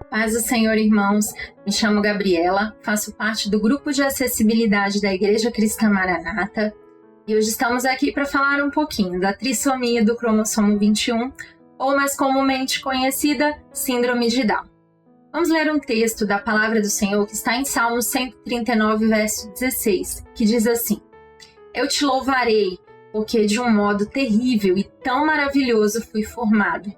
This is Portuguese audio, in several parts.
Paz do Senhor, irmãos. Me chamo Gabriela, faço parte do grupo de acessibilidade da Igreja Cristã Maranata e hoje estamos aqui para falar um pouquinho da trissomia do cromossomo 21, ou mais comumente conhecida Síndrome de Down. Vamos ler um texto da Palavra do Senhor que está em Salmos 139, verso 16, que diz assim: Eu te louvarei, porque de um modo terrível e tão maravilhoso fui formado.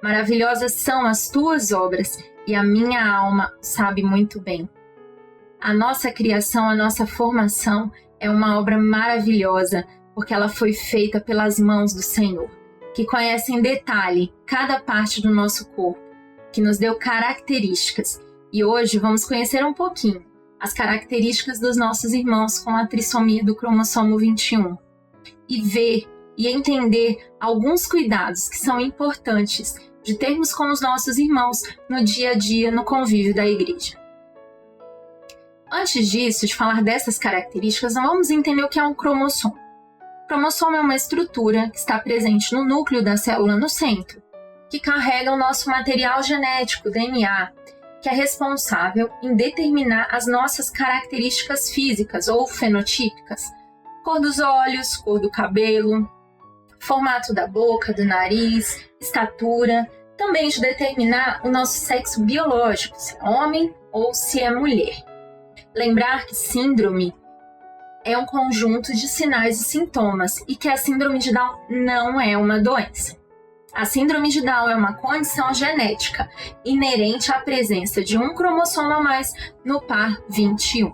Maravilhosas são as tuas obras, e a minha alma sabe muito bem. A nossa criação, a nossa formação é uma obra maravilhosa, porque ela foi feita pelas mãos do Senhor, que conhece em detalhe cada parte do nosso corpo, que nos deu características. E hoje vamos conhecer um pouquinho as características dos nossos irmãos com a trissomia do cromossomo 21 e ver e entender alguns cuidados que são importantes de termos com os nossos irmãos no dia a dia, no convívio da igreja. Antes disso, de falar dessas características, vamos entender o que é um cromossomo. O cromossomo é uma estrutura que está presente no núcleo da célula no centro, que carrega o nosso material genético, DNA, que é responsável em determinar as nossas características físicas ou fenotípicas, cor dos olhos, cor do cabelo, formato da boca, do nariz, estatura, também de determinar o nosso sexo biológico, se é homem ou se é mulher. Lembrar que síndrome é um conjunto de sinais e sintomas e que a síndrome de Down não é uma doença. A síndrome de Down é uma condição genética inerente à presença de um cromossomo a mais no par 21.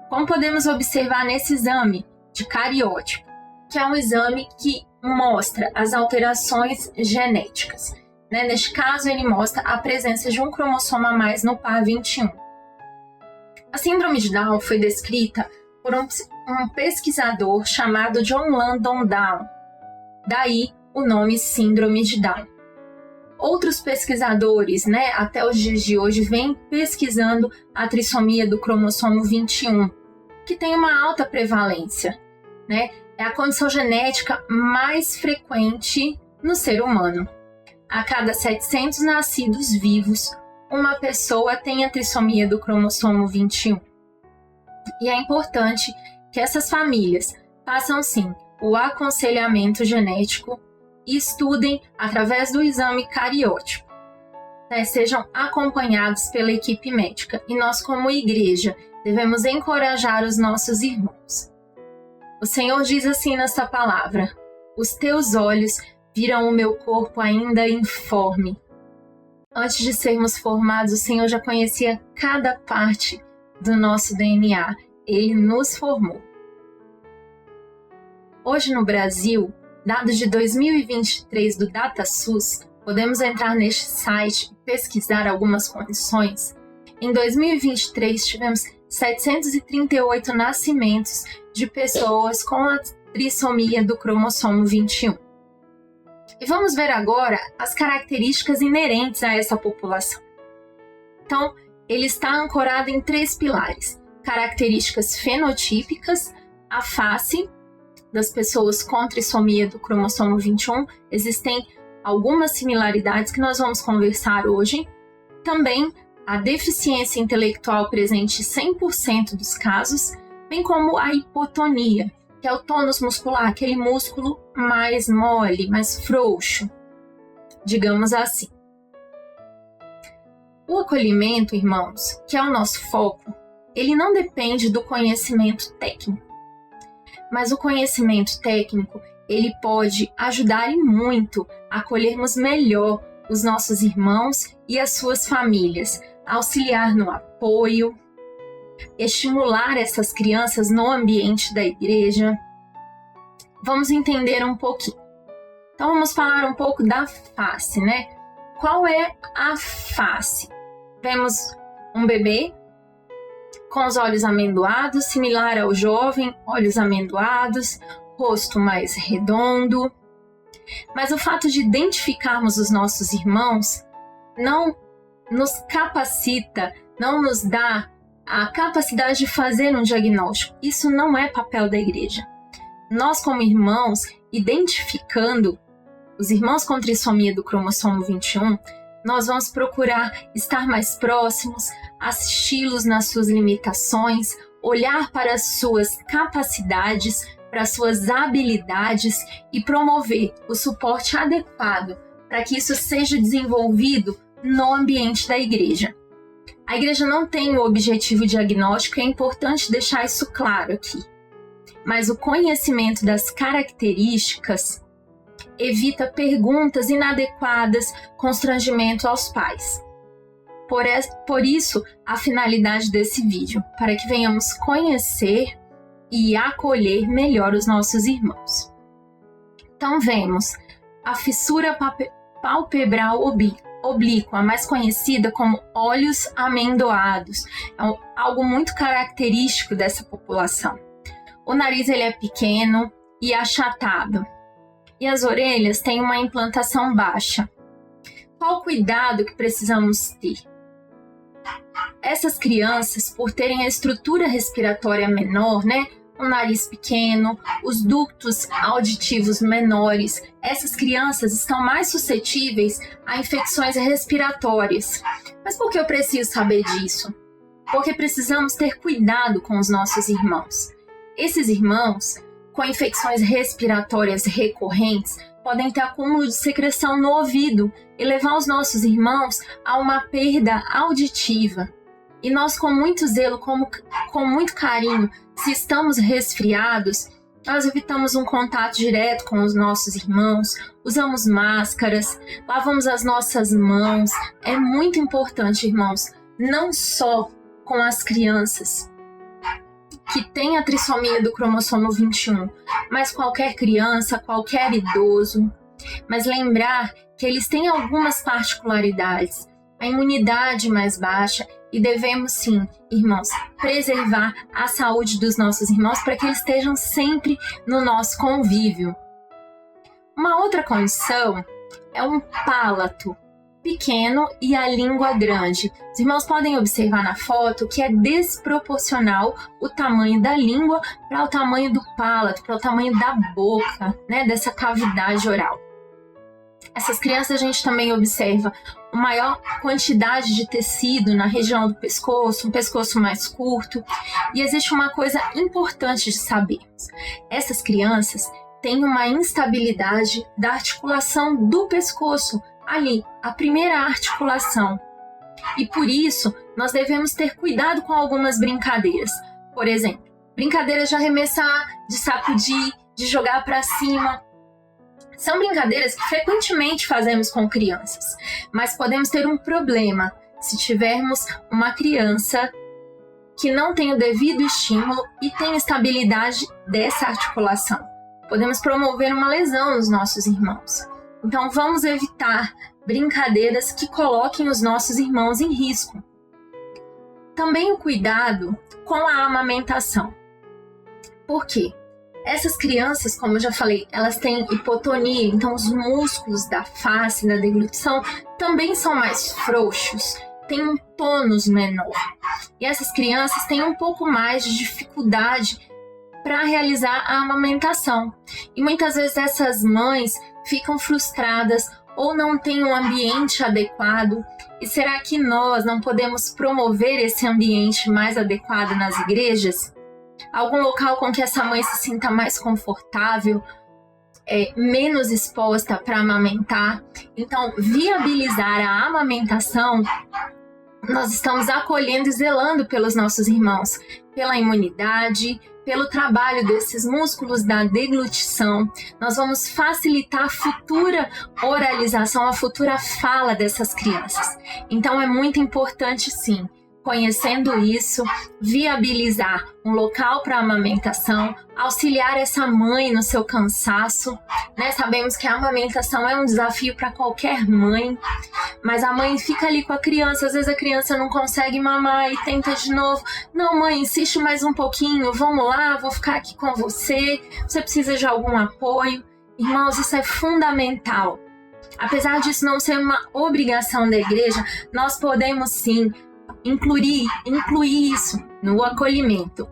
Como podemos observar nesse exame de cariótipo, que é um exame que mostra as alterações genéticas. Neste caso, ele mostra a presença de um cromossomo a mais no par 21. A síndrome de Down foi descrita por um pesquisador chamado John Landon Down. Daí o nome síndrome de Down. Outros pesquisadores, até os dias de hoje, vêm pesquisando a trissomia do cromossomo 21, que tem uma alta prevalência, É a condição genética mais frequente no ser humano. A cada 700 nascidos vivos, uma pessoa tem a trissomia do cromossomo 21. E é importante que essas famílias façam, sim, o aconselhamento genético e estudem através do exame cariótipo. Sejam acompanhados pela equipe médica. E nós, como igreja, devemos encorajar os nossos irmãos. O Senhor diz assim nesta palavra: Os teus olhos viram o meu corpo ainda informe. Antes de sermos formados, o Senhor já conhecia cada parte do nosso DNA. Ele nos formou. Hoje no Brasil, dados de 2023 do DataSUS, podemos entrar neste site e pesquisar algumas condições. Em 2023, tivemos 738 nascimentos de pessoas com a trissomia do cromossomo 21. E vamos ver agora as características inerentes a essa população. Então, ele está ancorado em 3 pilares: características fenotípicas, a face das pessoas com trissomia do cromossomo 21. Existem algumas similaridades que nós vamos conversar hoje. Também a deficiência intelectual presente em 100% dos casos, bem como a hipotonia, que é o tônus muscular, aquele músculo mais mole, mais frouxo, digamos assim. O acolhimento, irmãos, que é o nosso foco, ele não depende do conhecimento técnico. Mas o conhecimento técnico, ele pode ajudar e muito a acolhermos melhor os nossos irmãos e as suas famílias, auxiliar no apoio, estimular essas crianças no ambiente da igreja. Vamos entender um pouquinho. Então vamos falar um pouco da face, Qual é a face? Vemos um bebê com os olhos amendoados, similar ao jovem, olhos amendoados, rosto mais redondo. Mas o fato de identificarmos os nossos irmãos não nos capacita, não nos dá a capacidade de fazer um diagnóstico. Isso não é papel da igreja. Nós, como irmãos, identificando os irmãos com trissomia do cromossomo 21, nós vamos procurar estar mais próximos, assisti-los nas suas limitações, olhar para as suas capacidades, para as suas habilidades e promover o suporte adequado para que isso seja desenvolvido no ambiente da igreja. A igreja não tem o objetivo diagnóstico, é importante deixar isso claro aqui. Mas o conhecimento das características evita perguntas inadequadas, constrangimento aos pais. Por isso, a finalidade desse vídeo, para que venhamos conhecer e acolher melhor os nossos irmãos. Então, vemos a fissura palpebral oblíqua, mais conhecida como olhos amendoados. É algo muito característico dessa população. O nariz ele é pequeno e achatado. E as orelhas têm uma implantação baixa. Qual o cuidado que precisamos ter? Essas crianças, por terem a estrutura respiratória menor, um nariz pequeno, os ductos auditivos menores, essas crianças estão mais suscetíveis a infecções respiratórias. Mas por que eu preciso saber disso? Porque precisamos ter cuidado com os nossos irmãos. Esses irmãos, com infecções respiratórias recorrentes, podem ter acúmulo de secreção no ouvido e levar os nossos irmãos a uma perda auditiva. E nós, com muito zelo, com muito carinho, se estamos resfriados, nós evitamos um contato direto com os nossos irmãos, usamos máscaras, lavamos as nossas mãos. É muito importante, irmãos, não só com as crianças que têm a trissomia do cromossomo 21, mas qualquer criança, qualquer idoso. Mas lembrar que eles têm algumas particularidades, a imunidade mais baixa, e devemos sim, irmãos, preservar a saúde dos nossos irmãos para que eles estejam sempre no nosso convívio. Uma outra condição é um palato pequeno e a língua grande. Os irmãos podem observar na foto que é desproporcional o tamanho da língua para o tamanho do palato, para o tamanho da boca, dessa cavidade oral. Essas crianças a gente também observa uma maior quantidade de tecido na região do pescoço, um pescoço mais curto. E existe uma coisa importante de sabermos. Essas crianças têm uma instabilidade da articulação do pescoço, ali, a primeira articulação. E por isso, nós devemos ter cuidado com algumas brincadeiras. Por exemplo, brincadeiras de arremessar, de sacudir, de jogar para cima. São brincadeiras que frequentemente fazemos com crianças, mas podemos ter um problema se tivermos uma criança que não tem o devido estímulo e tem estabilidade dessa articulação. Podemos promover uma lesão nos nossos irmãos. Então vamos evitar brincadeiras que coloquem os nossos irmãos em risco. Também o cuidado com a amamentação. Por quê? Essas crianças, como eu já falei, elas têm hipotonia, então os músculos da face, da deglutição, também são mais frouxos, têm um tônus menor. E essas crianças têm um pouco mais de dificuldade para realizar a amamentação. E muitas vezes essas mães ficam frustradas ou não têm um ambiente adequado. E será que nós não podemos promover esse ambiente mais adequado nas igrejas? Algum local com que essa mãe se sinta mais confortável, menos exposta para amamentar. Então, viabilizar a amamentação, nós estamos acolhendo e zelando pelos nossos irmãos, pela imunidade, pelo trabalho desses músculos da deglutição. Nós vamos facilitar a futura oralização, a futura fala dessas crianças. Então, é muito importante, sim, conhecendo isso, viabilizar um local para amamentação, auxiliar essa mãe no seu cansaço, Sabemos que a amamentação é um desafio para qualquer mãe, mas a mãe fica ali com a criança, às vezes a criança não consegue mamar e tenta de novo. Não, mãe, insiste mais um pouquinho, vamos lá, vou ficar aqui com você, você precisa de algum apoio. Irmãos, isso é fundamental. Apesar disso não ser uma obrigação da igreja, nós podemos sim incluir isso no acolhimento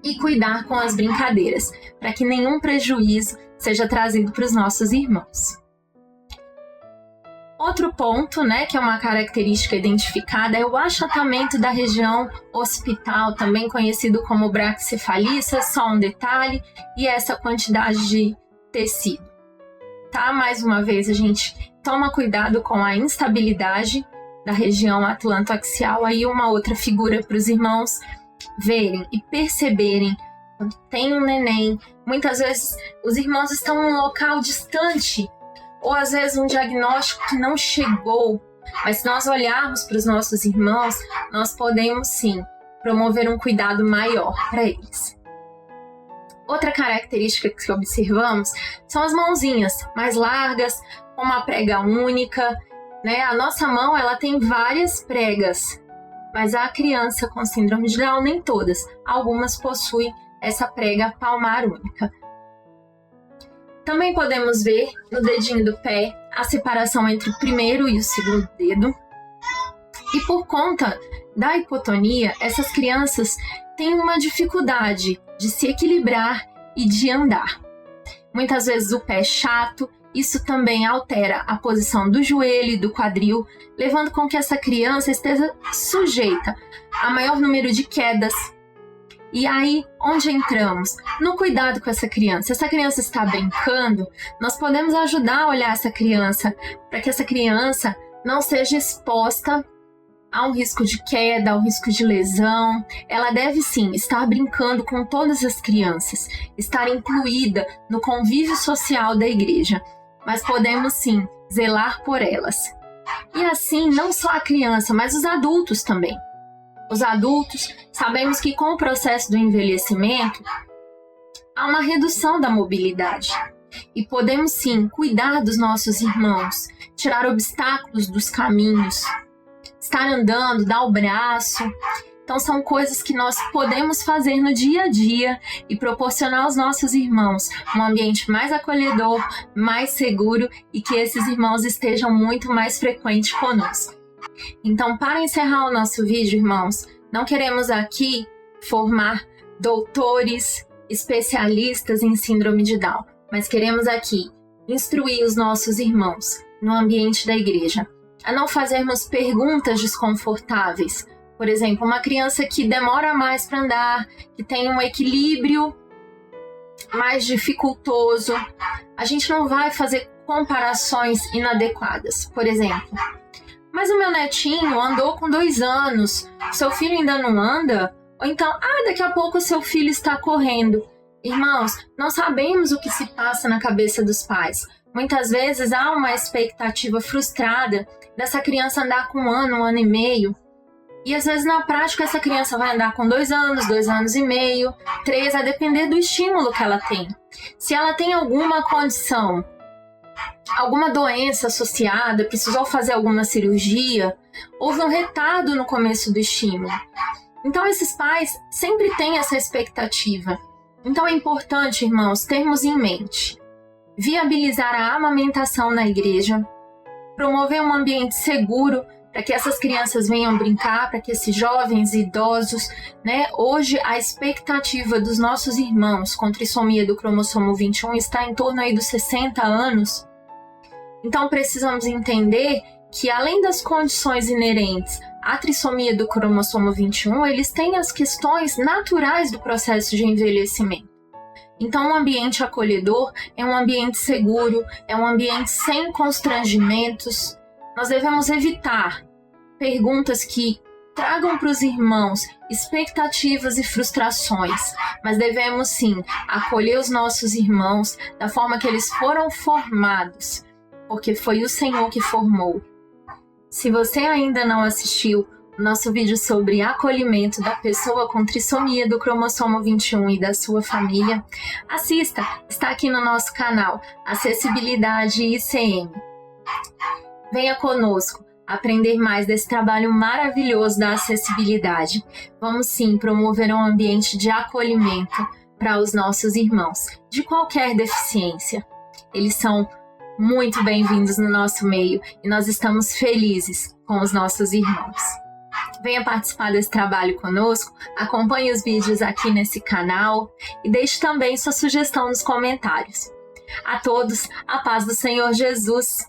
e cuidar com as brincadeiras, para que nenhum prejuízo seja trazido para os nossos irmãos. Outro ponto, que é uma característica identificada, é o achatamento da região occipital, também conhecido como braquicefalia, só um detalhe, e essa quantidade de tecido. Tá? Mais uma vez, a gente toma cuidado com a instabilidade da região atlantoaxial, aí uma outra figura para os irmãos verem e perceberem. Quando tem um neném, muitas vezes os irmãos estão em um local distante, ou às vezes um diagnóstico que não chegou, mas se nós olharmos para os nossos irmãos, nós podemos sim promover um cuidado maior para eles. Outra característica que observamos são as mãozinhas mais largas, com uma prega única, A nossa mão ela tem várias pregas, mas a criança com síndrome de Down nem todas, algumas possuem essa prega palmar única. Também podemos ver no dedinho do pé a separação entre o primeiro e o segundo dedo. E por conta da hipotonia, essas crianças têm uma dificuldade de se equilibrar e de andar. Muitas vezes o pé é chato, isso também altera a posição do joelho e do quadril, levando com que essa criança esteja sujeita a maior número de quedas. E aí, onde entramos? No cuidado com essa criança. Se essa criança está brincando, nós podemos ajudar a olhar essa criança, para que essa criança não seja exposta a um risco de queda, a um risco de lesão. Ela deve sim estar brincando com todas as crianças, estar incluída no convívio social da igreja, mas podemos sim zelar por elas. E assim, não só a criança, mas os adultos também. Os adultos, sabemos que com o processo do envelhecimento, há uma redução da mobilidade. E podemos sim cuidar dos nossos irmãos, tirar obstáculos dos caminhos, estar andando, dar o braço. Então são coisas que nós podemos fazer no dia a dia e proporcionar aos nossos irmãos um ambiente mais acolhedor, mais seguro e que esses irmãos estejam muito mais frequentes conosco. Então, para encerrar o nosso vídeo, irmãos, não queremos aqui formar doutores, especialistas em síndrome de Down, mas queremos aqui instruir os nossos irmãos no ambiente da igreja a não fazermos perguntas desconfortáveis. Por exemplo, uma criança que demora mais para andar, que tem um equilíbrio mais dificultoso, a gente não vai fazer comparações inadequadas. Por exemplo, mas o meu netinho andou com 2 anos, seu filho ainda não anda? Ou então, daqui a pouco seu filho está correndo. Irmãos, não sabemos o que se passa na cabeça dos pais. Muitas vezes há uma expectativa frustrada dessa criança andar com 1 ano e meio. E às vezes na prática essa criança vai andar com 2 anos, 2 anos e meio, 3, a depender do estímulo que ela tem. Se ela tem alguma condição, alguma doença associada, precisou fazer alguma cirurgia, houve um retardo no começo do estímulo. Então esses pais sempre têm essa expectativa. Então é importante, irmãos, termos em mente viabilizar a amamentação na igreja, promover um ambiente seguro para que essas crianças venham brincar, para que esses jovens e idosos, Hoje a expectativa dos nossos irmãos com trissomia do cromossomo 21 está em torno aí dos 60 anos. Então precisamos entender que além das condições inerentes à trissomia do cromossomo 21, eles têm as questões naturais do processo de envelhecimento. Então um ambiente acolhedor é um ambiente seguro, é um ambiente sem constrangimentos. Nós devemos evitar perguntas que tragam para os irmãos expectativas e frustrações, mas devemos sim acolher os nossos irmãos da forma que eles foram formados, porque foi o Senhor que formou. Se você ainda não assistiu o nosso vídeo sobre acolhimento da pessoa com trissomia do cromossomo 21 e da sua família, assista, está aqui no nosso canal, Acessibilidade ICM. Venha conosco aprender mais desse trabalho maravilhoso da acessibilidade. Vamos sim promover um ambiente de acolhimento para os nossos irmãos, de qualquer deficiência. Eles são muito bem-vindos no nosso meio e nós estamos felizes com os nossos irmãos. Venha participar desse trabalho conosco, acompanhe os vídeos aqui nesse canal e deixe também sua sugestão nos comentários. A todos, a paz do Senhor Jesus.